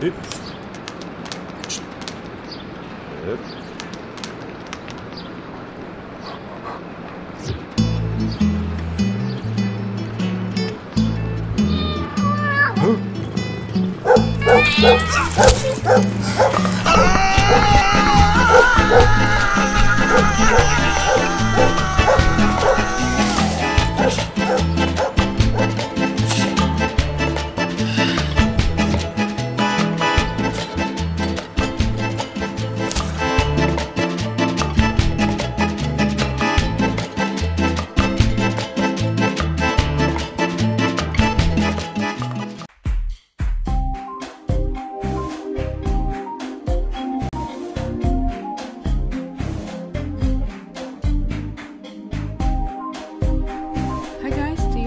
Yep.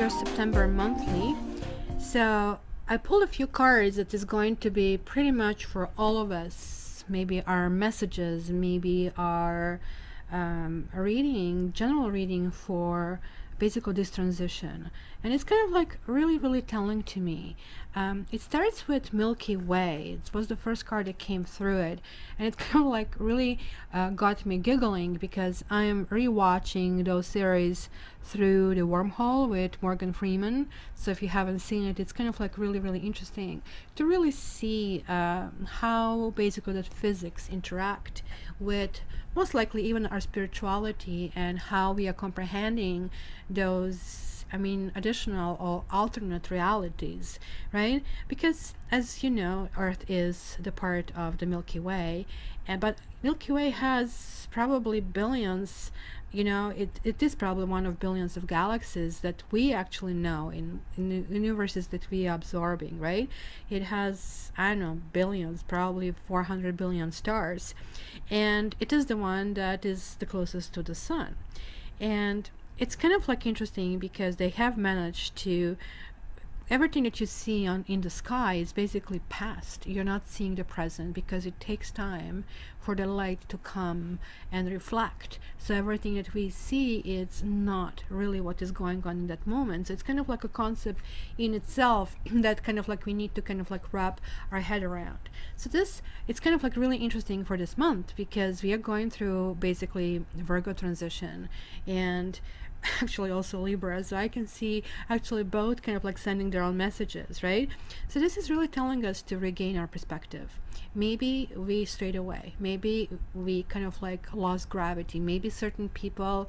September monthly. So I pulled a few cards that is going to be pretty much for all of us. Maybe our messages, maybe our general reading for basically this transition. And it's kind of like really telling to me. It starts with Milky Way. It was the first card that came through it, and it kind of like really got me giggling because I am rewatching those series through the wormhole with Morgan Freeman. So if you haven't seen it, it's kind of like really interesting to really see how basically that physics interact with most likely even our spirituality, and how we are comprehending those, I mean, additional or alternate realities, right? Because as you know, Earth is the part of the Milky Way, but Milky Way has probably billions, you know, it is probably one of billions of galaxies that we actually know in the universes that we are absorbing, right? It has, I don't know, billions, probably 400 billion stars, and it is the one that is the closest to the sun. And it's kind of like interesting because they have managed to, everything that you see in the sky is basically past. You're not seeing the present because it takes time for the light to come and reflect. So everything that we see is not really what is going on in that moment. So it's kind of like a concept in itself that kind of like we need to kind of like wrap our head around. So this, it's kind of like really interesting for this month because we are going through basically Virgo transition and actually also Libra, so I can see actually both kind of like sending their own messages, right? So this is really telling us to regain our perspective. Maybe we strayed away, maybe we kind of like lost gravity, maybe certain people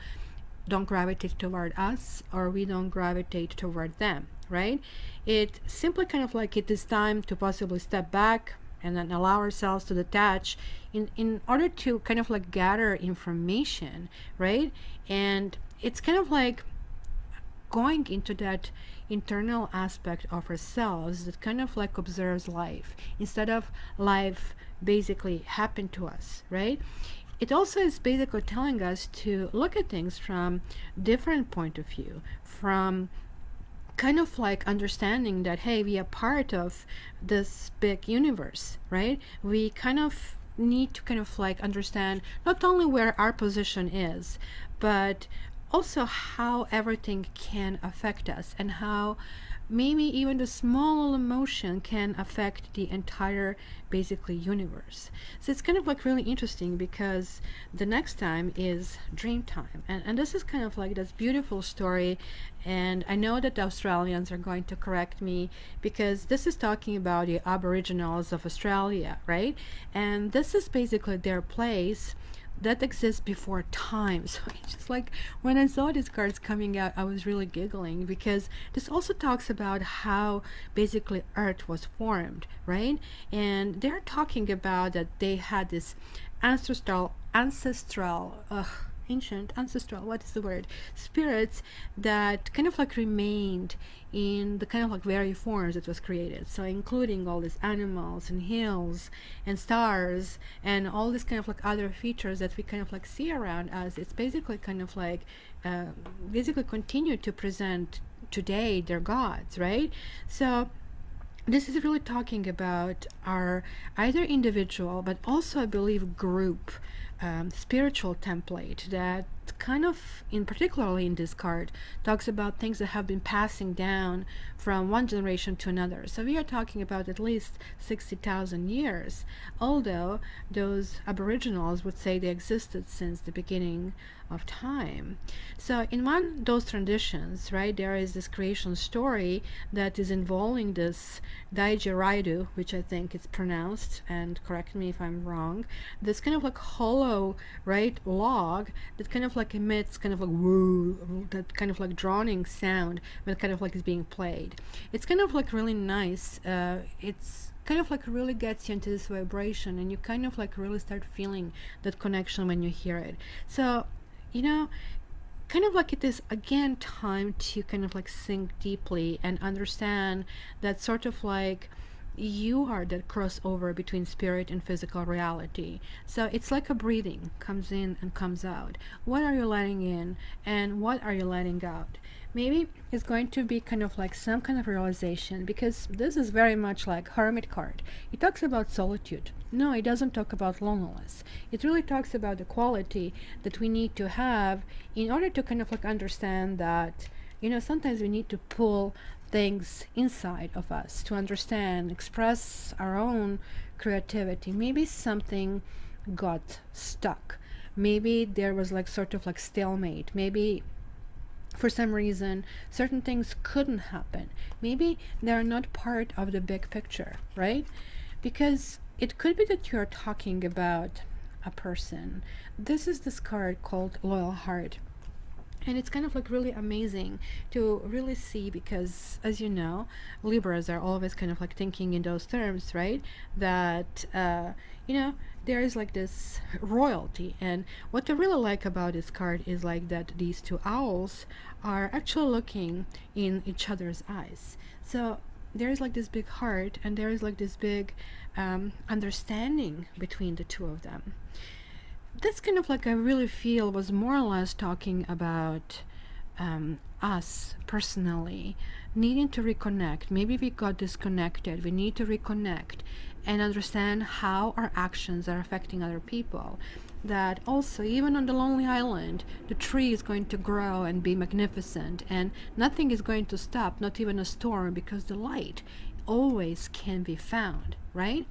don't gravitate toward us or we don't gravitate toward them, right? It simply kind of like it is time to possibly step back and then allow ourselves to detach in order to kind of like gather information, right? And it's kind of like going into that internal aspect of ourselves that kind of like observes life instead of life basically happen to us, right? It also is basically telling us to look at things from different point of view, from kind of like understanding that, hey, we are part of this big universe, right? We kind of need to kind of like understand not only where our position is, but also how everything can affect us and how maybe even the small emotion can affect the entire basically universe. So it's kind of like really interesting because the next time is dream time, and this is kind of like this beautiful story. And I know that the Australians are going to correct me because this is talking about the Aboriginals of Australia, right? And this is basically their place that exists before time. So it's just like when I saw these cards coming out, I was really giggling because this also talks about how basically Earth was formed, right? And they're talking about that they had this ancestral ancient ancestral, what is the word, spirits that kind of like remained in the kind of like very forms that was created, so including all these animals and hills and stars and all this kind of like other features that we kind of like see around us. It's basically kind of like basically continue to present today their gods, right? So this is really talking about our either individual but also I believe group spiritual template that kind of, in particularly in this card, talks about things that have been passing down from one generation to another. So we are talking about at least 60,000 years, although those aboriginals would say they existed since the beginning of time. So in one those traditions, right, there is this creation story that is involving this Daijiraidu, which I think it's pronounced, and correct me if I'm wrong, this kind of like hollow, right, log that kind of like emits kind of like woo, that kind of like droning sound when kind of like is being played. It's kind of like really nice. It's kind of like really gets you into this vibration, and you kind of like really start feeling that connection when you hear it. So, you know, kind of like it is again time to kind of like sink deeply and understand that sort of like you are that crossover between spirit and physical reality. So it's like a breathing, comes in and comes out. What are you letting in and what are you letting out? Maybe it's going to be kind of like some kind of realization, because this is very much like Hermit card. It talks about solitude. No, it doesn't talk about loneliness. It really talks about the quality that we need to have in order to kind of like understand that, you know, sometimes we need to pull things inside of us to understand, express our own creativity. Maybe something got stuck. Maybe there was like sort of like stalemate. Maybe for some reason certain things couldn't happen. Maybe they're not part of the big picture, right? Because it could be that you're talking about a person. This is this card called Loyal Heart. And it's kind of like really amazing to really see, because as you know, Libras are always kind of like thinking in those terms, right? That, you know, there is like this royalty. And what I really like about this card is like that these two owls are actually looking in each other's eyes. So there is like this big heart, and there is like this big understanding between the two of them. This kind of like I really feel was more or less talking about us personally needing to reconnect. Maybe we got disconnected. We need to reconnect and understand how our actions are affecting other people. That also, even on the lonely island, the tree is going to grow and be magnificent, and nothing is going to stop, not even a storm, because the light always can be found, right?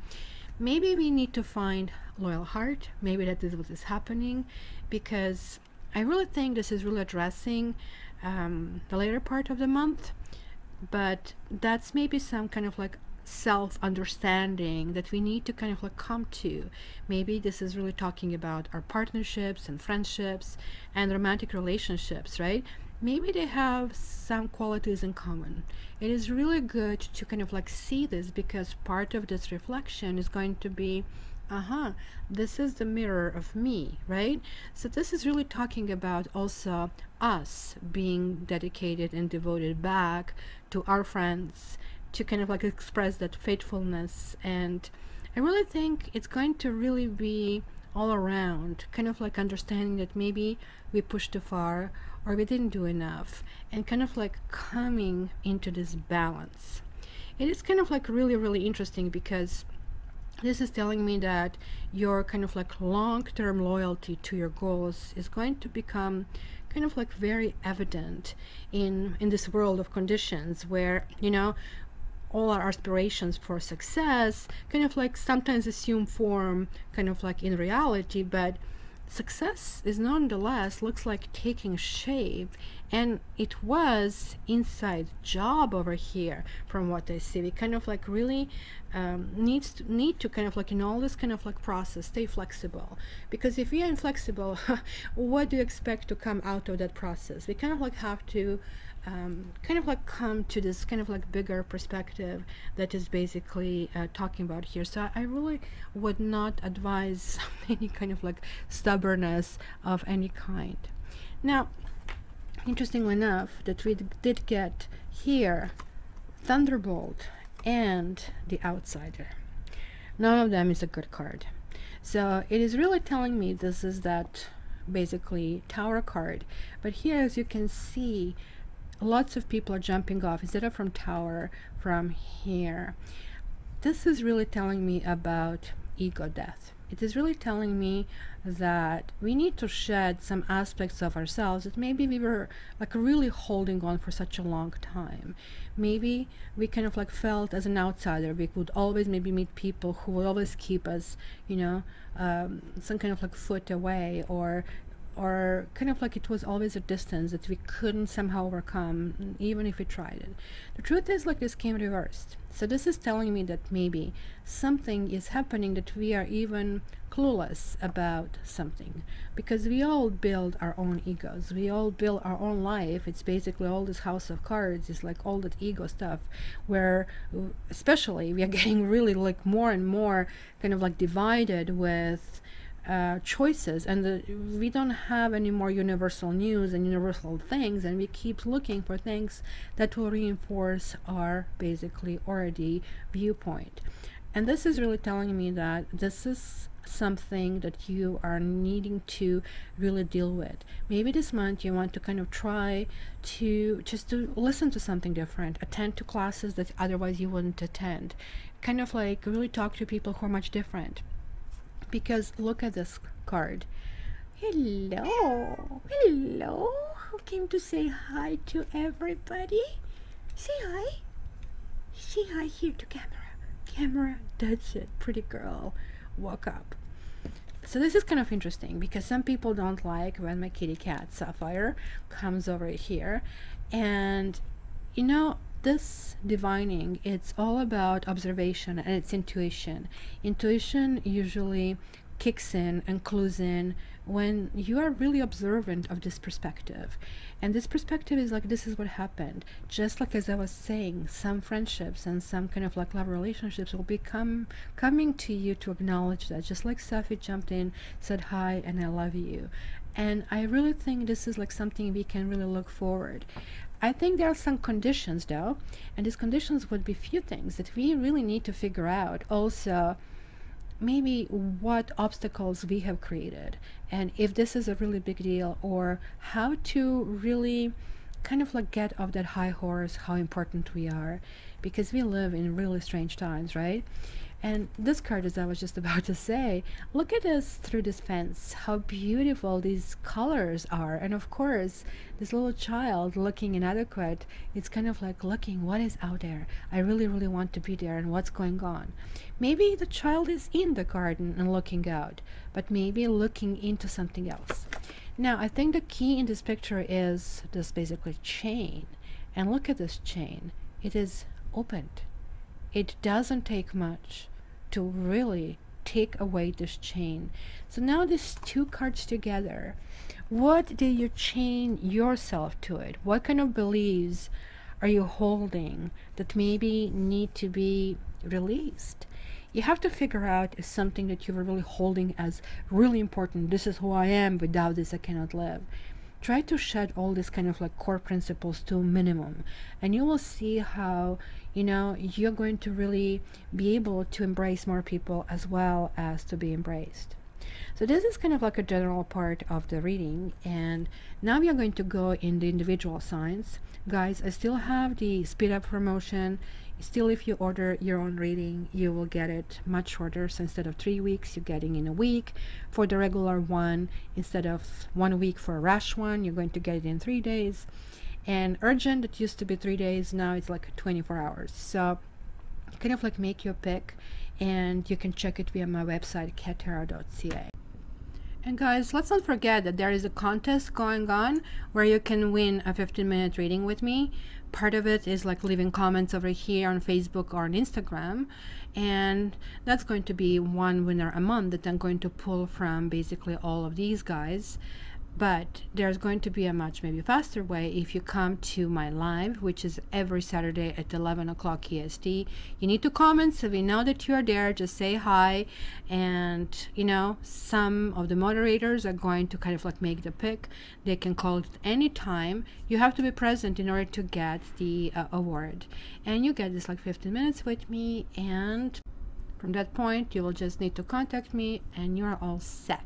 Maybe we need to find loyal heart. Maybe that is what is happening, because I really think this is really addressing the later part of the month, but that's maybe some kind of like self-understanding that we need to kind of like come to. Maybe this is really talking about our partnerships and friendships and romantic relationships, right? Maybe they have some qualities in common. It is really good to kind of like see this, because part of this reflection is going to be, this is the mirror of me, right? So this is really talking about also us being dedicated and devoted back to our friends, to kind of like express that faithfulness. And I really think it's going to really be all around, kind of like understanding that maybe we pushed too far or we didn't do enough, and kind of like coming into this balance. It is kind of like really, really interesting, because this is telling me that your kind of like long-term loyalty to your goals is going to become kind of like very evident in this world of conditions where, you know, all our aspirations for success kind of like sometimes assume form kind of like in reality, but success is nonetheless looks like taking shape. And it was inside job over here, from what I see. We kind of like really need to kind of like in all this kind of like process stay flexible, because if we are inflexible, what do you expect to come out of that process? We kind of like have to kind of like come to this kind of like bigger perspective that is basically talking about here. So I really would not advise any kind of like stubbornness of any kind. Now, interestingly enough, that we did get here Thunderbolt and the Outsider. None of them is a good card. So it is really telling me this is that basically Tower card. But here, as you can see, lots of people are jumping off instead of from Tower, from here. This is really telling me about ego death. It is really telling me that we need to shed some aspects of ourselves that maybe we were like really holding on for such a long time. Maybe we kind of like felt as an outsider. We could always maybe meet people who would always keep us, you know, some kind of like foot away, or kind of like it was always a distance that we couldn't somehow overcome, even if we tried it. The truth is, like, this came reversed. So this is telling me that maybe something is happening, that we are even clueless about something, because we all build our own egos, we all build our own life. It's basically all this house of cards. It's like all that ego stuff, where especially we are getting really like more and more kind of like divided with choices, and we don't have any more universal news and universal things, and we keep looking for things that will reinforce our basically already viewpoint. And this is really telling me that this is something that you are needing to really deal with. Maybe this month you want to kind of try to just to listen to something different, attend to classes that otherwise you wouldn't attend, kind of like really talk to people who are much different. Because look at this card. Hello, hello, who came to say hi to everybody? Say hi, say hi here to camera, that's it, pretty girl, walk up. So this is kind of interesting, because some people don't like when my kitty cat Sapphire comes over here, and you know, this divining, it's all about observation and it's intuition. Intuition usually kicks in and clues in when you are really observant of this perspective. And this perspective is like, this is what happened. Just like as I was saying, some friendships and some kind of like love relationships will become coming to you to acknowledge that. Just like Safi jumped in, said hi, and I love you. And I really think this is like something we can really look forward. I think there are some conditions though, and these conditions would be few things that we really need to figure out. Also, maybe what obstacles we have created, and if this is a really big deal, or how to really kind of like get off that high horse, how important we are, because we live in really strange times, right? And this card, as I was just about to say, look at us through this fence, how beautiful these colors are. And of course, this little child looking inadequate, it's kind of like looking what is out there. I really, really want to be there, and what's going on. Maybe the child is in the garden and looking out, but maybe looking into something else. Now, I think the key in this picture is this basically chain. And look at this chain. It is opened. It doesn't take much to really take away this chain. So now these two cards together, what do you chain yourself to it? What kind of beliefs are you holding that maybe need to be released? You have to figure out if something that you were really holding as really important, this is who I am, without this I cannot live. Try to shed all these kind of like core principles to a minimum, and you will see how, you know, you're going to really be able to embrace more people as well as to be embraced. So this is kind of like a general part of the reading, and now we are going to go in the individual signs. Guys, I still have the speed up promotion. Still, if you order your own reading, you will get it much shorter. So instead of 3 weeks, you're getting in a week for the regular one. Instead of 1 week for a rush one, you're going to get it in 3 days. And urgent, it used to be 3 days, now it's like 24 hours. So kind of like make your pick, and you can check it via my website, cattarot.ca. And guys, let's not forget that there is a contest going on where you can win a 15-minute reading with me. Part of it is like leaving comments over here on Facebook or on Instagram, and that's going to be one winner a month that I'm going to pull from basically all of these guys. But there's going to be a much maybe faster way if you come to my live, which is every Saturday at 11 o'clock EST. You need to comment so we know that you're there. Just say hi, and you know, some of the moderators are going to kind of like make the pick. They can call it any time. You have to be present in order to get the award, and you get this like 15 minutes with me, and from that point you will just need to contact me and you're all set.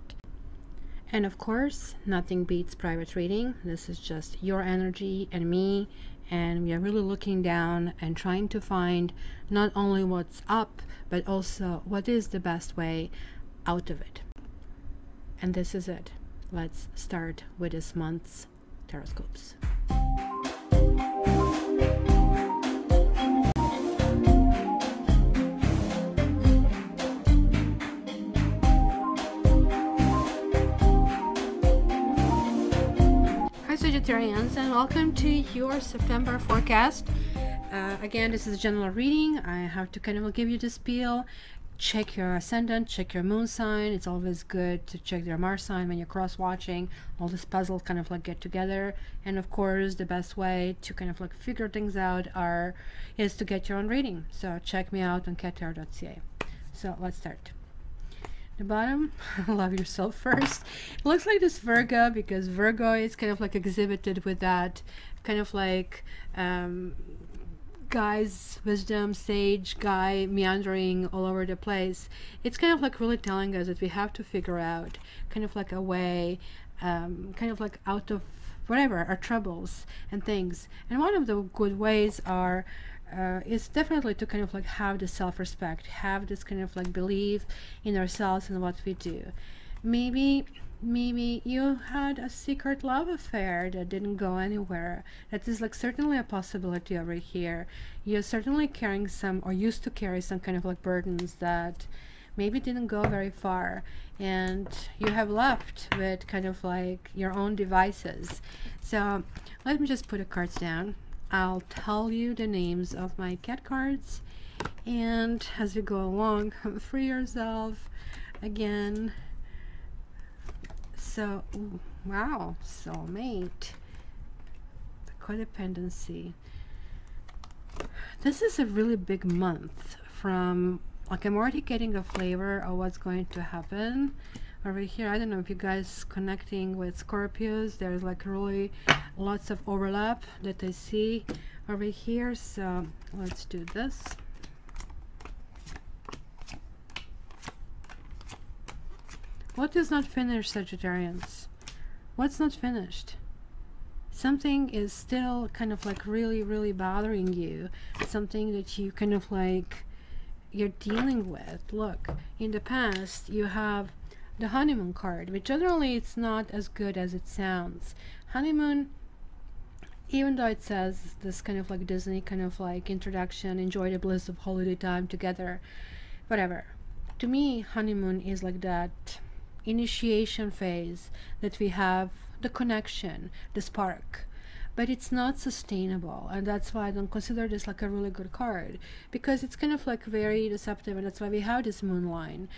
And of course, nothing beats private reading. This is just your energy and me, and we are really looking down and trying to find not only what's up, but also what is the best way out of it. And this is it. Let's start with this month's Taroscopes. Hi Sagittarians, and welcome to your September forecast. Again, this is a general reading. I have to kind of give you the spiel. Check your ascendant, check your moon sign. It's always good to check your Mars sign when you're cross watching. All this puzzle kind of like get together. And of course, the best way to kind of like figure things out is to get your own reading. So check me out on cattarot.ca. So let's start. The bottom, love yourself first. It looks like this Virgo, because Virgo is kind of like exhibited with that kind of like guy's wisdom, sage guy meandering all over the place. It's kind of like really telling us that we have to figure out kind of like a way, kind of like out of whatever our troubles and things. And one of the good ways is definitely to kind of like have the self-respect, have this kind of like belief in ourselves and what we do. Maybe you had a secret love affair that didn't go anywhere. That is like certainly a possibility over here. You're certainly carrying some, or used to carry some kind of like burdens that maybe didn't go very far, and you have left with kind of like your own devices. So let me just put the cards down. I'll tell you the names of my cat cards, and as we go along, free yourself again. So, wow, soulmate, the codependency. This is a really big month. From like, I'm already getting a flavor of what's going to happen over here. I don't know if you guys connecting with Scorpios. There's like really lots of overlap that I see over here. So let's do this. What is not finished, Sagittarians? What's not finished? Something is still kind of like really bothering you. Something that you kind of like you're dealing with. Look, in the past you have the honeymoon card, which generally it's not as good as it sounds. Honeymoon, even though it says this kind of like Disney kind of like introduction, enjoy the bliss of holiday time together, whatever. To me, honeymoon is like that initiation phase that we have, the connection, the spark, but it's not sustainable, and that's why I don't consider this like a really good card, because it's kind of like very deceptive, and that's why we have this moonlight.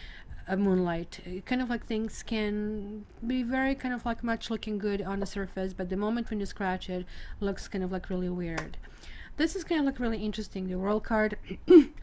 Kind of like things can be very kind of like much looking good on the surface, but the moment when you scratch it, looks kind of like really weird. This is kind of like really interesting. The World card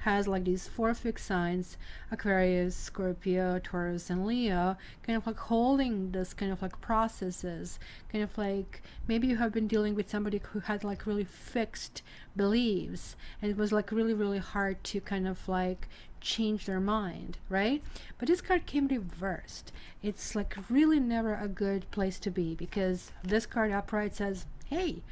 has like these 4 fixed signs: Aquarius, Scorpio, Taurus, and Leo, kind of like holding this kind of like processes. Kind of like maybe you have been dealing with somebody who had like really fixed beliefs, and it was like really hard to kind of like change their mind, right? But this card came reversed. It's like really never a good place to be, because this card upright says, hey,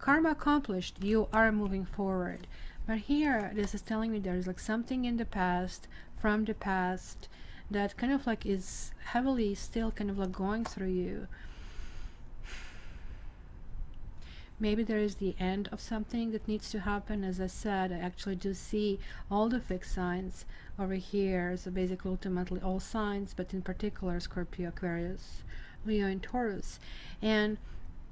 karma accomplished, you are moving forward. But here this is telling me there's like something in the past, from the past, that kind of like is heavily still kind of like going through you. Maybe there is the end of something that needs to happen. As I said, I actually do see all the fixed signs over here. So basically ultimately all signs, but in particular Scorpio, Aquarius, Leo, and Taurus. And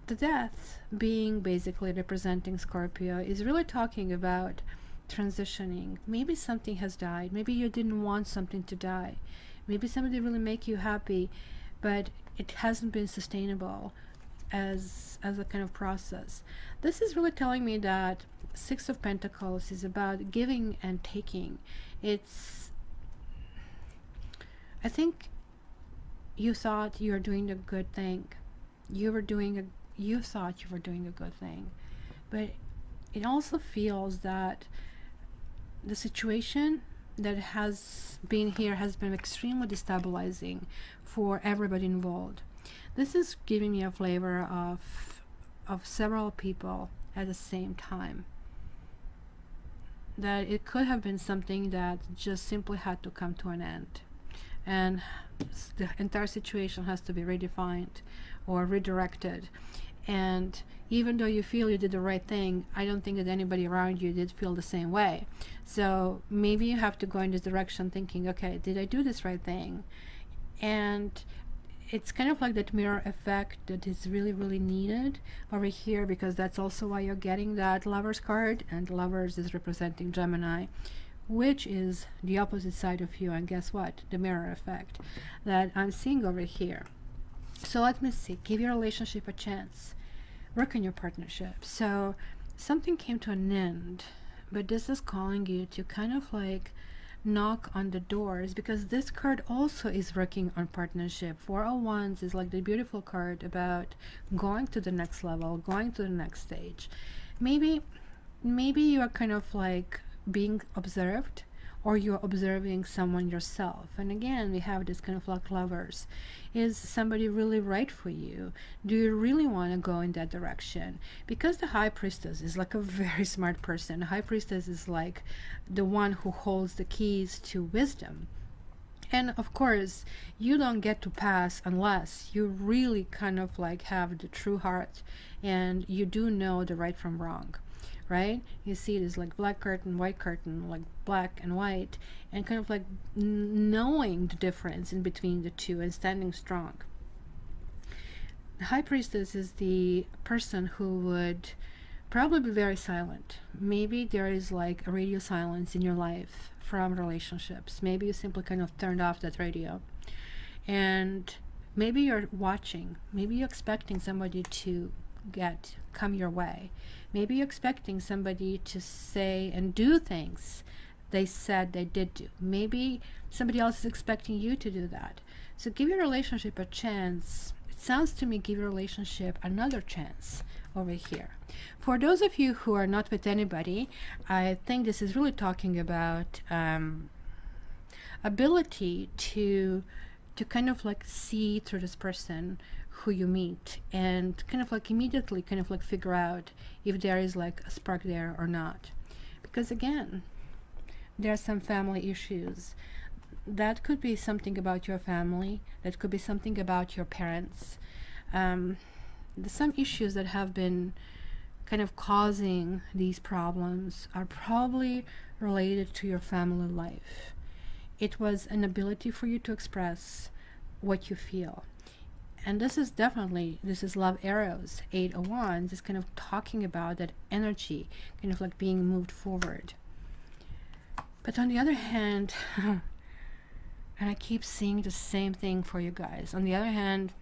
the death being basically representing Scorpio is really talking about transitioning. Maybe something has died. Maybe you didn't want something to die. Maybe somebody really make you happy, but it hasn't been sustainable as a kind of process. This is really telling me that 6 of Pentacles is about giving and taking. I think you thought you were doing a good thing. You thought you were doing a good thing, but it also feels that the situation that has been here has been extremely destabilizing for everybody involved. This is giving me a flavor of several people at the same time. That it could have been something that just simply had to come to an end. and the entire situation has to be redefined or redirected. And even though you feel you did the right thing, I don't think that anybody around you did feel the same way. So maybe you have to go in this direction thinking, okay, did I do this right thing? And it's kind of like that mirror effect that is really, really needed over here, because that's also why you're getting that Lovers card, and Lovers is representing Gemini, which is the opposite side of you. And guess what? The mirror effect that I'm seeing over here. So let me see. Give your relationship a chance. Work on your partnership. So something came to an end, but this is calling you to kind of like knock on the doors, because this card also is working on partnership. Four of Wands is like the beautiful card about going to the next level, going to the next stage. Maybe you are kind of like being observed, or you're observing someone yourself. And again, we have this kind of like Lovers. Is somebody really right for you? Do you really want to go in that direction? Because the High Priestess is like a very smart person. The High Priestess is like the one who holds the keys to wisdom. And of course, you don't get to pass unless you really kind of like have the true heart and you do know the right from wrong. Right? You see it as like black curtain, white curtain, like black and white, and kind of like knowing the difference in between the two and standing strong. The High Priestess is the person who would probably be very silent. Maybe there is like a radio silence in your life from relationships. Maybe you simply kind of turned off that radio, and maybe you're watching, maybe you're expecting somebody to come your way. Maybe you're expecting somebody to say and do things they said they did do. Maybe somebody else is expecting you to do that. So give your relationship a chance. It sounds to me, give your relationship another chance over here. For those of you who are not with anybody, I think this is really talking about ability to kind of like see through this person who you meet, and kind of like immediately kind of like figure out if there is like a spark there or not. Because again, there are some family issues. That could be something about your family, that could be something about your parents. There's some issues that have been kind of causing these problems are probably related to your family life. It was an ability for you to express what you feel. And this is definitely, this is love arrows. 8 of Wands is kind of talking about that energy, kind of like being moved forward. But on the other hand, and I keep seeing the same thing for you guys. On the other hand,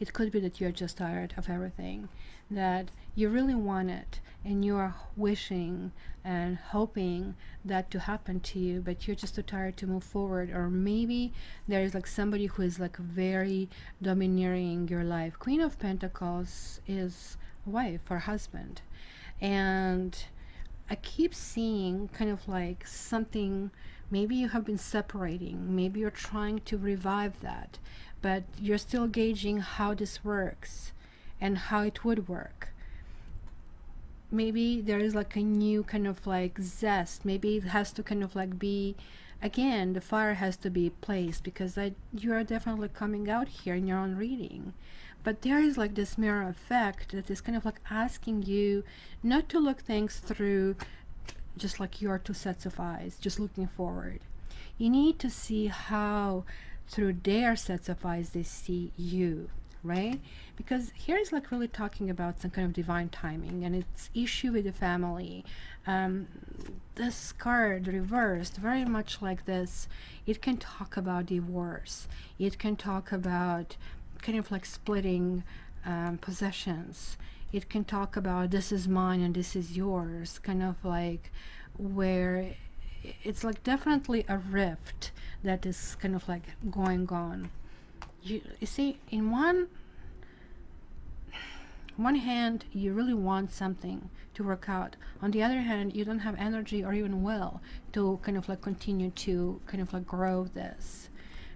it could be that you're just tired of everything, that you really want it, and you are wishing and hoping that to happen to you, but you're just too tired to move forward. Or maybe there is like somebody who is like very domineering your life. Queen of Pentacles is wife or husband, and I keep seeing kind of like something, maybe you have been separating, maybe you're trying to revive that, but you're still gauging how this works and how it would work. Maybe there is like a new kind of like zest. Maybe it has to kind of like be, again, the fire has to be placed, because you are definitely coming out here in your own reading. But there is like this mirror effect that is kind of like asking you not to look things through just like your two sets of eyes, just looking forward. You need to see how through their sets of eyes they see you, right? Because here is like really talking about some kind of divine timing, and it's issue with the family. This card reversed, very much like this, it can talk about divorce. It can talk about kind of like splitting possessions. It can talk about this is mine and this is yours, kind of like where it's like definitely a rift that is kind of like going on. You see, in one hand you really want something to work out. On the other hand, you don't have energy or even will to kind of like continue to kind of like grow this.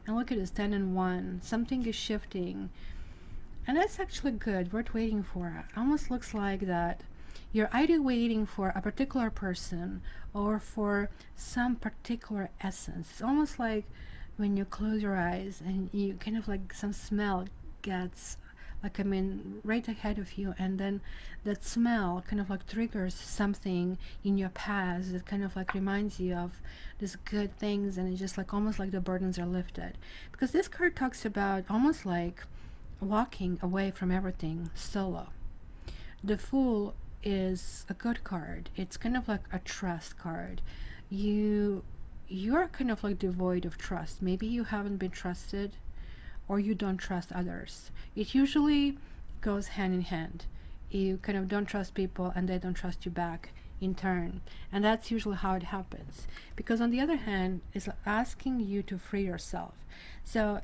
And look at this, 10 and 1. Something is shifting, and that's actually good, worth waiting for. It almost looks like that You're either waiting for a particular person or for some particular essence. It's almost like when you close your eyes and you kind of like some smell gets like, I mean, right ahead of you, and then that smell kind of like triggers something in your past that kind of like reminds you of these good things, and it's just like almost like the burdens are lifted. Because this card talks about almost like walking away from everything solo. The Fool is a good card. It's kind of like a trust card. You're kind of like devoid of trust. Maybe you haven't been trusted, or you don't trust others. It usually goes hand in hand. You kind of don't trust people and they don't trust you back in turn. And that's usually how it happens. Because on the other hand, it's asking you to free yourself. So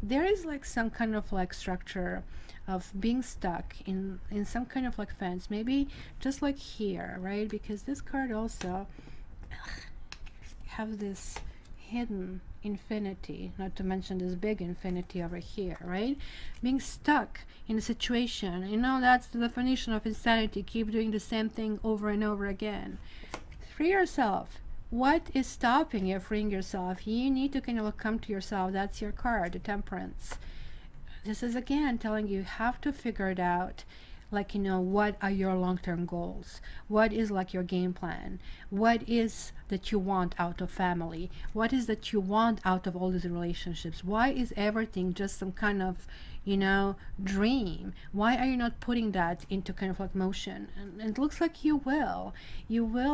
there is like some kind of like structure of being stuck in some kind of like fence. Maybe just like here, right? Because this card also have this hidden infinity, not to mention this big infinity over here, right? Being stuck in a situation, you know, that's the definition of insanity. Keep doing the same thing over and over again. Free yourself. What is stopping you freeing yourself? You need to kind of come to yourself. That's your card, the Temperance. This is again telling you have to figure it out. Like, you know, what are your long-term goals? What is like your game plan? What is that you want out of family? What is that you want out of all these relationships? Why is everything just some kind of, you know, dream? Why are you not putting that into kind of like motion? And it looks like you will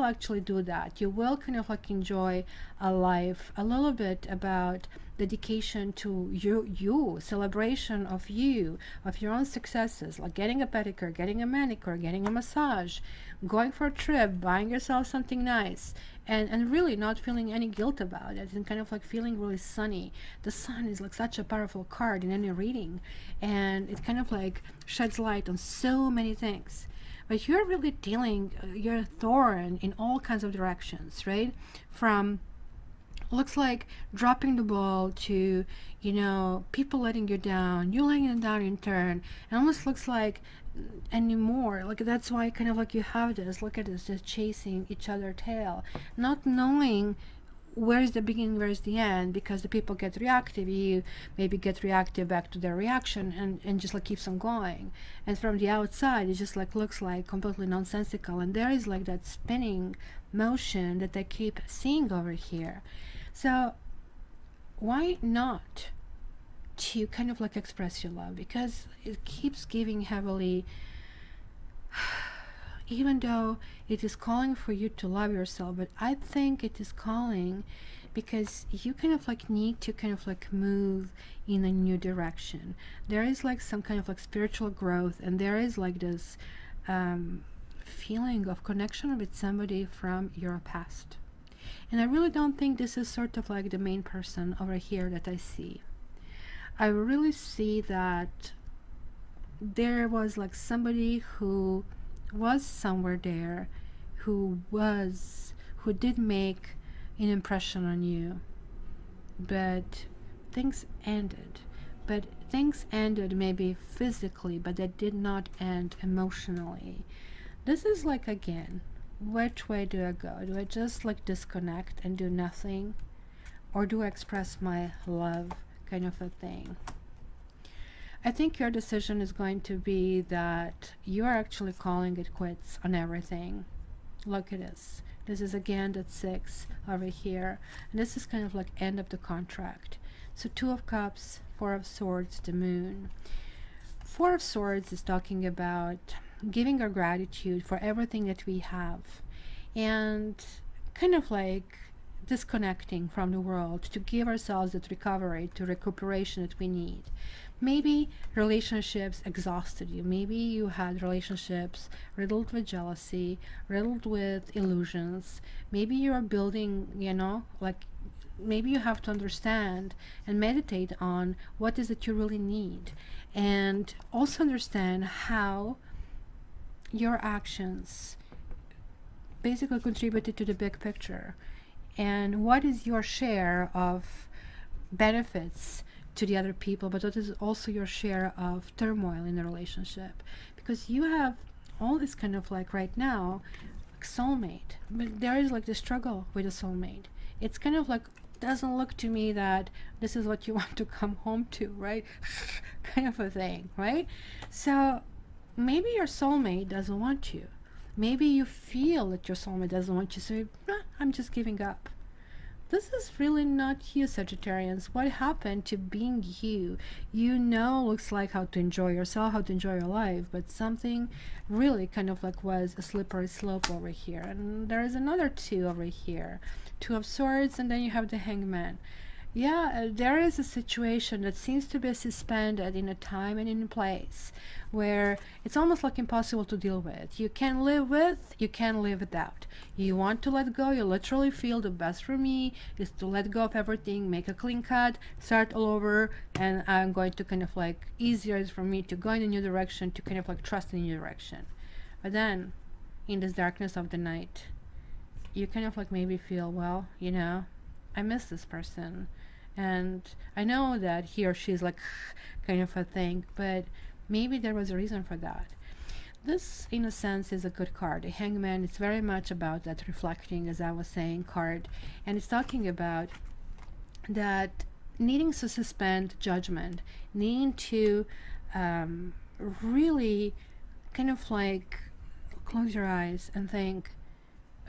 actually do that. You will kind of like enjoy a life a little bit about dedication to you, celebration of you, of your own successes, like getting a pedicure, getting a manicure, getting a massage, going for a trip, buying yourself something nice, and really not feeling any guilt about it, and kind of like feeling really sunny. The sun is like such a powerful card in any reading, and it kind of like sheds light on so many things. But you're really dealing, you're a thorn in all kinds of directions, right? From looks like dropping the ball to, you know, people letting you down, you letting them down in turn. It almost looks like anymore, like that's why kind of like you have this, look at this, just chasing each other tail, not knowing where's the beginning, where's the end, because the people get reactive, you maybe get reactive back to their reaction, and just like keeps on going. And from the outside it just like looks like completely nonsensical, and there is like that spinning motion that I keep seeing over here. So why not to kind of like express your love? Because it keeps giving heavily, even though it is calling for you to love yourself, but I think it is calling because you kind of like need to kind of like move in a new direction. There is like some kind of like spiritual growth, and there is like this feeling of connection with somebody from your past. And I really don't think this is sort of like the main person over here that I see. I really see that there was like somebody who was somewhere there, who did make an impression on you, but things ended. But things ended maybe physically, but they did not end emotionally. This is like, again, which way do I go? Do I just like disconnect and do nothing, or do I express my love, kind of a thing? I think your decision is going to be that you are actually calling it quits on everything. Look at this. This is again that 6 over here, and this is kind of like end of the contract. So 2 of Cups, 4 of Swords, the Moon. 4 of Swords is talking about giving our gratitude for everything that we have, and kind of like disconnecting from the world to give ourselves that recovery, to recuperation that we need. Maybe relationships exhausted you. Maybe you had relationships riddled with jealousy, riddled with illusions. Maybe you are building, you know, like maybe you have to understand and meditate on what is it you really need, and also understand how your actions basically contributed to the big picture, and what is your share of benefits to the other people, but what is also your share of turmoil in the relationship. Because you have all is kind of like right now soulmate, but there is like the struggle with a soulmate. It's kind of like, doesn't look to me that this is what you want to come home to, right? Kind of a thing, right? So maybe your soulmate doesn't want you. Maybe you feel that your soulmate doesn't want you, so I'm just giving up. This is really not you, Sagittarians. What happened to being you? You know, looks like how to enjoy yourself, how to enjoy your life, but something really kind of like was a slippery slope over here. And there is another two over here. Two of Swords, and then you have the Hangman. Yeah, there is a situation that seems to be suspended in a time and in a place where it's almost like impossible to deal with. You can live with, you can live without. You want to let go, you literally feel the best for me is to let go of everything, make a clean cut, start all over, and I'm going to kind of like, easier is for me to go in a new direction, to kind of like trust in a new direction. But then, in this darkness of the night, you kind of like maybe feel, well, you know, I miss this person. And I know that he or she is like kind of a thing, but maybe there was a reason for that. This, in a sense, is a good card. The Hangman, it's very much about that reflecting, as I was saying, card. And it's talking about that needing to suspend judgment, needing to really kind of like close your eyes and think,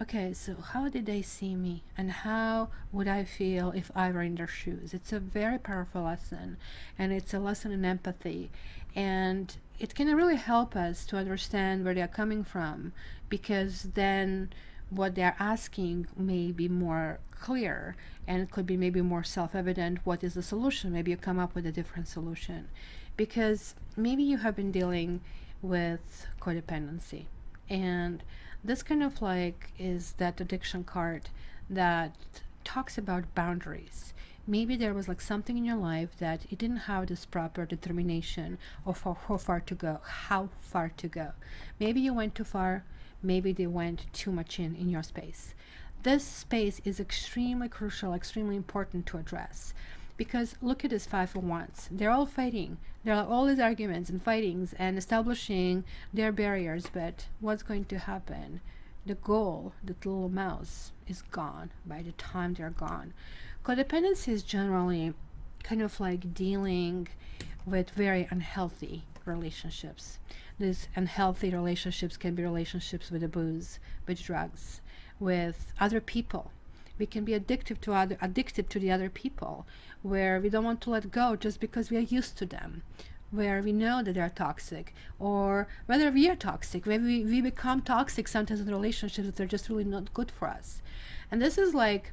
okay, so how did they see me, and how would I feel if I were in their shoes? It's a very powerful lesson, and it's a lesson in empathy, and it can really help us to understand where they're coming from, because then what they're asking may be more clear, and it could be maybe more self-evident what is the solution. Maybe you come up with a different solution, because maybe you have been dealing with codependency, and this kind of like is that addiction card that talks about boundaries. Maybe there was like something in your life that you didn't have this proper determination of how far to go. Maybe you went too far, maybe they went too much in your space. This space is extremely crucial, extremely important to address. Because look at this Five of Wands. They're all fighting. There are all these arguments and fightings and establishing their barriers. But what's going to happen? The goal, the little mouse, is gone by the time they're gone. Codependency is generally kind of like dealing with very unhealthy relationships. These unhealthy relationships can be relationships with the booze, with drugs, with other people. We can be addicted to the other people, where we don't want to let go just because we are used to them, where we know that they're toxic, or whether we are toxic. Maybe we become toxic sometimes in relationships that are just really not good for us. And this is like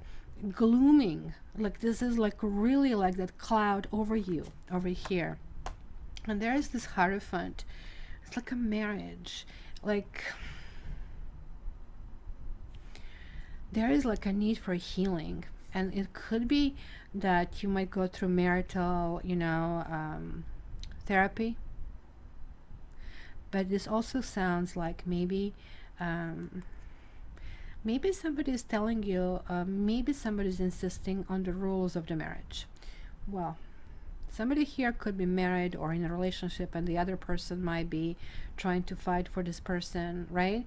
glooming, like this is like really like that cloud over you, over here. And there is this Hierophant. It's like a marriage, like there is like a need for healing, and it could be that you might go through marital, you know, therapy. But this also sounds like maybe maybe somebody is telling you, maybe somebody is insisting on the rules of the marriage. Well, somebody here could be married or in a relationship, and the other person might be trying to fight for this person, right?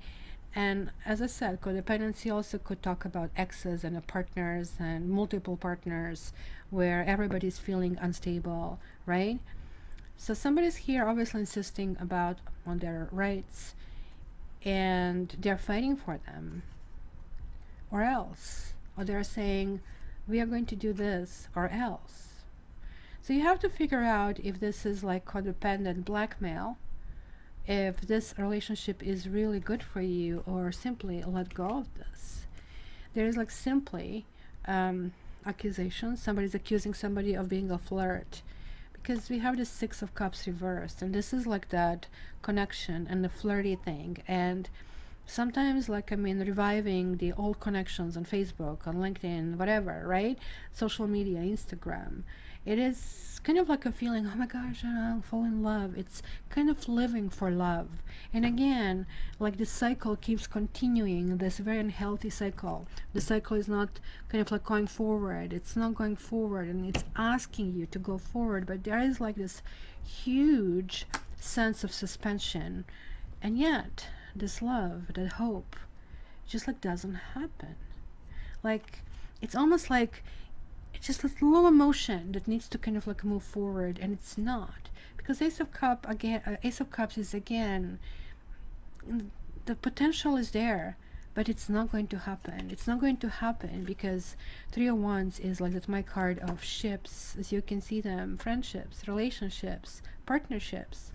And as I said, codependency also could talk about exes and partners and multiple partners where everybody's feeling unstable, right? So somebody's here obviously insisting on their rights, and they're fighting for them, or else. Or they're saying, we are going to do this or else. So you have to figure out if this is like codependent blackmail, if this relationship is really good for you, or simply let go of this. There is like simply accusations. Somebody's accusing somebody of being a flirt, because we have the Six of Cups reversed, and this is like that connection and the flirty thing. And sometimes, like, I mean, reviving the old connections on Facebook, on LinkedIn, whatever, right? Social media, Instagram. It is kind of like a feeling, oh my gosh, I'll fall in love. It's kind of living for love. And again, like the cycle keeps continuing, this very unhealthy cycle. The cycle is not kind of like going forward. It's not going forward, and it's asking you to go forward. But there is like this huge sense of suspension. And yet, this love, that hope, just like doesn't happen. Like, it's almost like it's just this little emotion that needs to kind of like move forward, and it's not, because Ace of Cups is again, the potential is there, but it's not going to happen. It's not going to happen because Three of Wands is like, that's my card of ships, as you can see them, friendships, relationships, partnerships.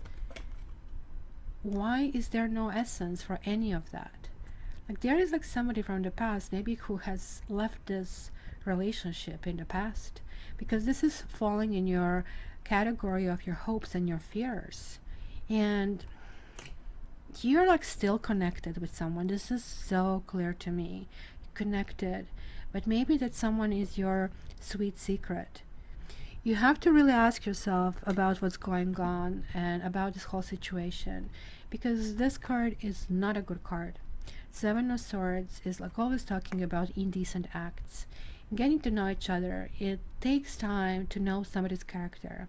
Why is there no essence for any of that? Like, there is like somebody from the past maybe who has left this relationship in the past, because this is falling in your category of your hopes and your fears, and you're like still connected with someone. This is so clear to me. Connected, but maybe that someone is your sweet secret. You have to really ask yourself about what's going on and about this whole situation, because this card is not a good card. Seven of Swords is like always talking about indecent acts. Getting to know each other, it takes time to know somebody's character.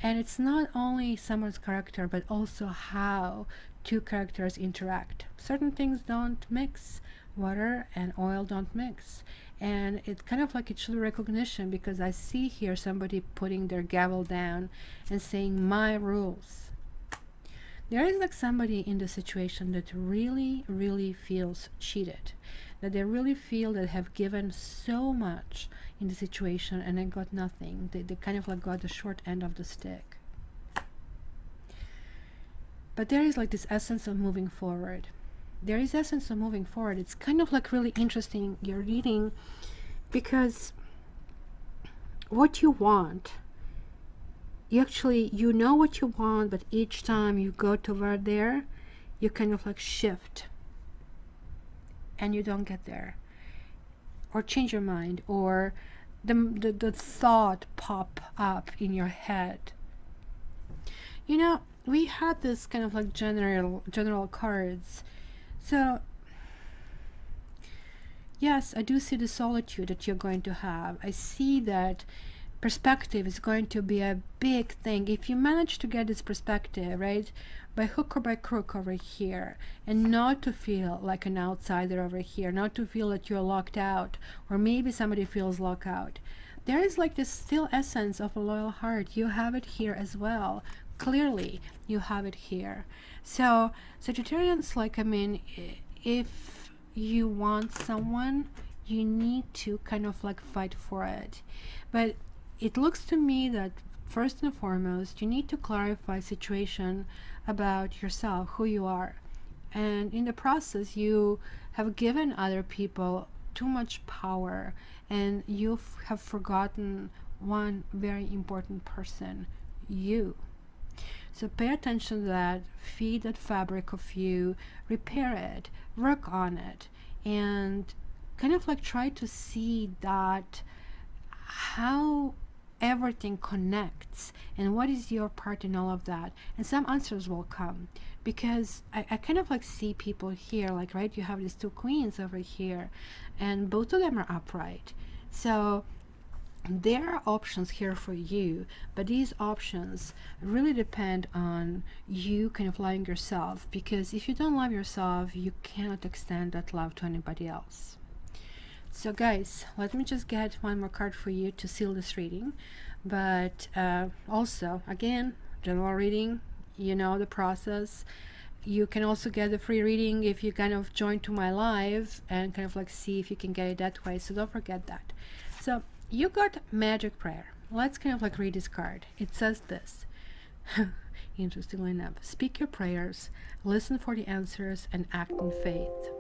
And it's not only someone's character, but also how two characters interact. Certain things don't mix. Water and oil don't mix. And it's kind of like, it should be recognition, because I see here somebody putting their gavel down and saying, my rules. There is like somebody in the situation that really, really feels cheated. That they really feel that have given so much in the situation and then got nothing. They kind of like got the short end of the stick. But there is like this essence of moving forward. There is essence of moving forward. It's kind of like really interesting, your reading, because what you want, you know what you want, but each time you go toward there, you kind of like shift and you don't get there, or change your mind, or the thought pop up in your head. You know, we had this kind of like general cards. So yes, I do see the solitude that you're going to have. I see that perspective is going to be a big thing. If you manage to get this perspective, right, by hook or by crook over here, and not to feel like an outsider over here, not to feel that you're locked out, or maybe somebody feels locked out, there is like this still essence of a loyal heart. You have it here as well. Clearly you have it here. So Sagittarians, like, I mean, if you want someone, you need to kind of like fight for it. But it looks to me that first and foremost, you need to clarify situation about yourself, who you are. And in the process, you have given other people too much power, and you have forgotten one very important person, you. So pay attention to that, feed that fabric of you, repair it, work on it, and kind of like try to see that how everything connects and what is your part in all of that, and some answers will come. Because I kind of like see people here, like, right, you have these two queens over here and both of them are upright. So there are options here for you, but these options really depend on you kind of loving yourself, because if you don't love yourself, you cannot extend that love to anybody else. So guys, let me just get one more card for you to seal this reading. But also, again, general reading, you know the process. You can also get a free reading if you kind of join to my live and kind of like see if you can get it that way. So don't forget that. So you got magic prayer. Let's kind of like read this card. It says this. Interestingly enough, speak your prayers, listen for the answers, and act in faith.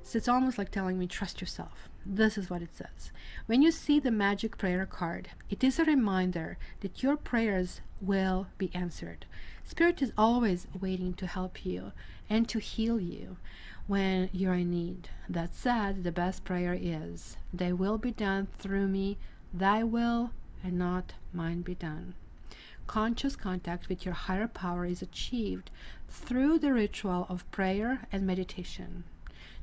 So it's almost like telling me, trust yourself. This is what it says. When you see the magic prayer card, it is a reminder that your prayers will be answered. Spirit is always waiting to help you and to heal you when you're in need. That said, the best prayer is, thy will be done through me, thy will and not mine be done. Conscious contact with your higher power is achieved through the ritual of prayer and meditation.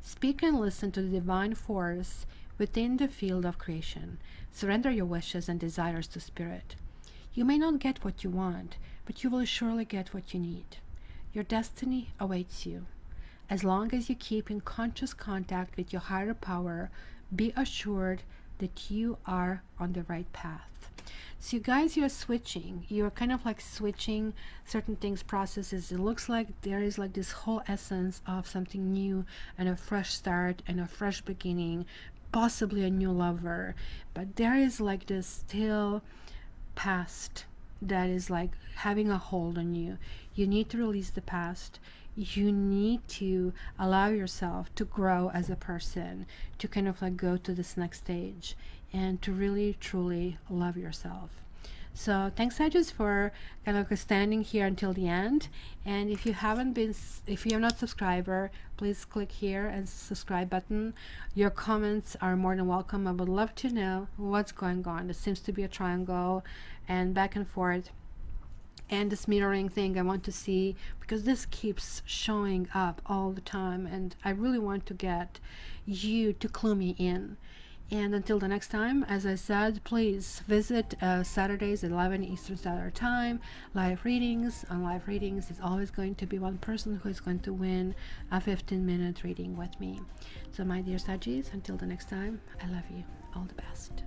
Speak and listen to the divine force within the field of creation. Surrender your wishes and desires to Spirit. You may not get what you want, but you will surely get what you need. Your destiny awaits you. As long as you keep in conscious contact with your higher power, be assured that you are on the right path. So you guys, you're switching. You're kind of like switching certain things, processes. It looks like there is like this whole essence of something new and a fresh start and a fresh beginning, possibly a new lover. But there is like this still past that is like having a hold on you. You need to release the past. You need to allow yourself to grow as a person, to kind of like go to this next stage and to really truly love yourself. So thanks, Sagittarius, for kind of standing here until the end. And if you haven't been, if you're not a subscriber, please click here and subscribe button. Your comments are more than welcome. I would love to know what's going on. There seems to be a triangle and back and forth. And this mirroring thing I want to see, because this keeps showing up all the time, and I really want to get you to clue me in. And until the next time, as I said, please visit Saturdays at 11 Eastern Standard Time, live readings. On live readings, it's always going to be one person who is going to win a 15-minute reading with me. So my dear Sagis, until the next time, I love you. All the best.